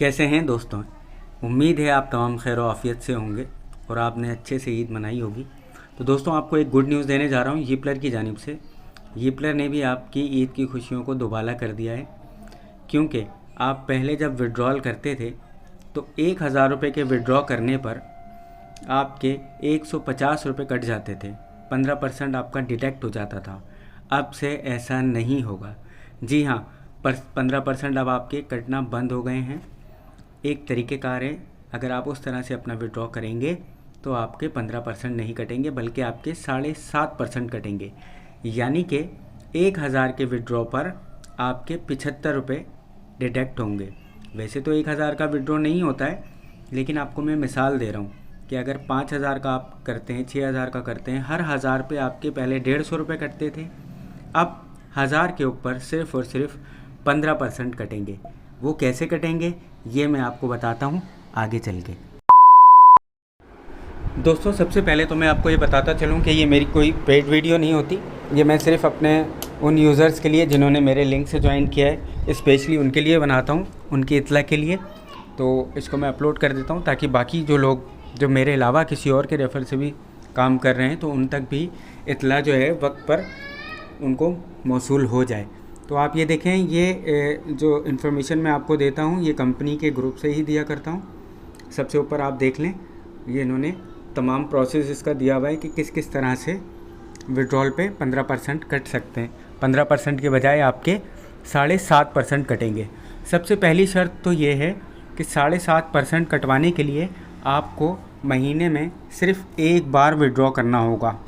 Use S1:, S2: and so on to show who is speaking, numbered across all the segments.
S1: कैसे हैं दोस्तों। उम्मीद है आप तमाम खैर आफियत से होंगे और आपने अच्छे से ईद मनाई होगी। तो दोस्तों आपको एक गुड न्यूज़ देने जा रहा हूँ यीप्लर की जानिब से। यीप्लर ने भी आपकी ईद की खुशियों को दोबाला कर दिया है, क्योंकि आप पहले जब विड्रॉल करते थे तो 1000 रुपये के विड्रॉ करने पर आपके 150 रुपये कट जाते थे, 15% आपका डिडक्ट हो जाता था। अब से ऐसा नहीं होगा। जी हाँ, 15% अब आपके कटना बंद हो गए हैं। एक तरीक़ेकार है, अगर आप उस तरह से अपना विड्रॉ करेंगे तो आपके 15% नहीं कटेंगे बल्कि आपके 7.5% कटेंगे। यानी कि 1000 के विड्रॉ पर आपके 75 रुपये डिडक्ट होंगे। वैसे तो 1000 का विड्रॉ नहीं होता है, लेकिन आपको मैं मिसाल दे रहा हूँ कि अगर 5000 का आप करते हैं, 6000 का करते हैं, हर 1000 पे आपके पहले 150 रुपये कटते थे। अब 1000 के ऊपर सिर्फ़ और सिर्फ 15% कटेंगे। वो कैसे कटेंगे ये मैं आपको बताता हूँ आगे चल के। दोस्तों सबसे पहले तो मैं आपको ये बताता चलूँ कि ये मेरी कोई पेड वीडियो नहीं होती। ये मैं सिर्फ अपने उन यूज़र्स के लिए जिन्होंने मेरे लिंक से ज्वाइन किया है, स्पेशली उनके लिए बनाता हूँ, उनकी इत्तला के लिए। तो इसको मैं अपलोड कर देता हूँ ताकि बाकी जो लोग जो मेरे अलावा किसी और के रेफ़र से भी काम कर रहे हैं तो उन तक भी इत्तला जो है वक्त पर उनको मौसूल हो जाए। तो आप ये देखें, ये जो इन्फॉर्मेशन मैं आपको देता हूँ ये कंपनी के ग्रुप से ही दिया करता हूँ। सबसे ऊपर आप देख लें, ये इन्होंने तमाम प्रोसेस इसका दिया हुआ है कि किस किस तरह से विड्रॉल पे 15% कट सकते हैं। 15% के बजाय आपके 7.5% कटेंगे। सबसे पहली शर्त तो ये है कि 7.5% कटवाने के लिए आपको महीने में सिर्फ़ एक बार विड्रॉ करना होगा।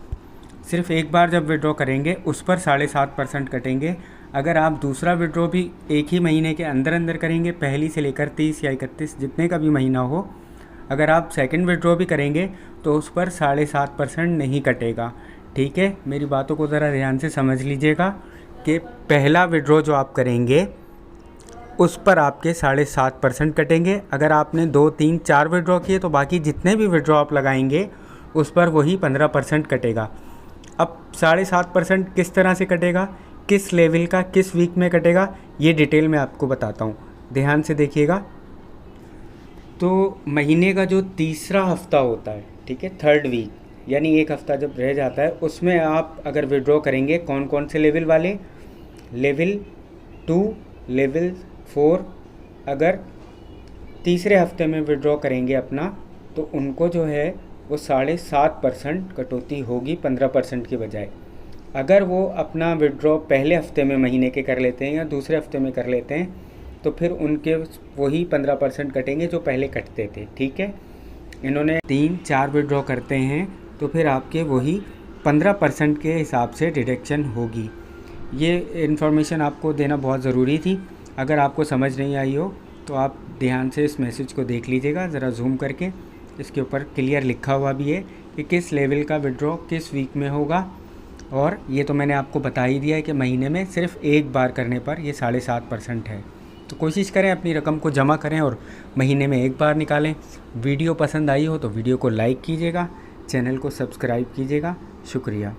S1: सिर्फ़ एक बार जब विड्रॉ करेंगे उस पर 7.5% कटेंगे। अगर आप दूसरा विड्रॉ भी एक ही महीने के अंदर अंदर करेंगे, पहली से लेकर 30 या 31 जितने का भी महीना हो, अगर आप सेकंड विड्रॉ भी करेंगे तो उस पर 7.5% नहीं कटेगा। ठीक है, मेरी बातों को ज़रा ध्यान से समझ लीजिएगा कि पहला विड्रॉ जो आप करेंगे उस पर आपके 7.5% कटेंगे। अगर आपने 2, 3, 4 विड्रॉ किए तो बाकी जितने भी विड्रॉ आप लगाएंगे उस पर वही 15% कटेगा। अब 7.5% किस तरह से कटेगा, किस लेवल का, किस वीक में कटेगा, ये डिटेल में आपको बताता हूँ, ध्यान से देखिएगा। तो महीने का जो तीसरा हफ्ता होता है, ठीक है, थर्ड वीक, यानी एक हफ़्ता जब रह जाता है, उसमें आप अगर विड्रॉ करेंगे कौन कौन से लेवल वाले, लेवल 2, लेवल 4, अगर तीसरे हफ्ते में विड्रॉ करेंगे अपना तो उनको जो है वो 7.5% कटौती होगी 15% के बजाय। अगर वो अपना विड्रॉ पहले हफ्ते में महीने के कर लेते हैं या दूसरे हफ्ते में कर लेते हैं तो फिर उनके वही 15% कटेंगे जो पहले कटते थे। ठीक है, इन्होंने 3-4 विड्रॉ करते हैं तो फिर आपके वही 15% के हिसाब से डिडक्शन होगी। ये इन्फॉर्मेशन आपको देना बहुत ज़रूरी थी। अगर आपको समझ नहीं आई हो तो आप ध्यान से इस मैसेज को देख लीजिएगा ज़रा जूम करके। इसके ऊपर क्लियर लिखा हुआ भी है कि किस लेवल का विड्रॉ किस वीक में होगा, और ये तो मैंने आपको बता ही दिया है कि महीने में सिर्फ एक बार करने पर ये 7.5% है। तो कोशिश करें अपनी रकम को जमा करें और महीने में एक बार निकालें। वीडियो पसंद आई हो तो वीडियो को लाइक कीजिएगा, चैनल को सब्सक्राइब कीजिएगा। शुक्रिया।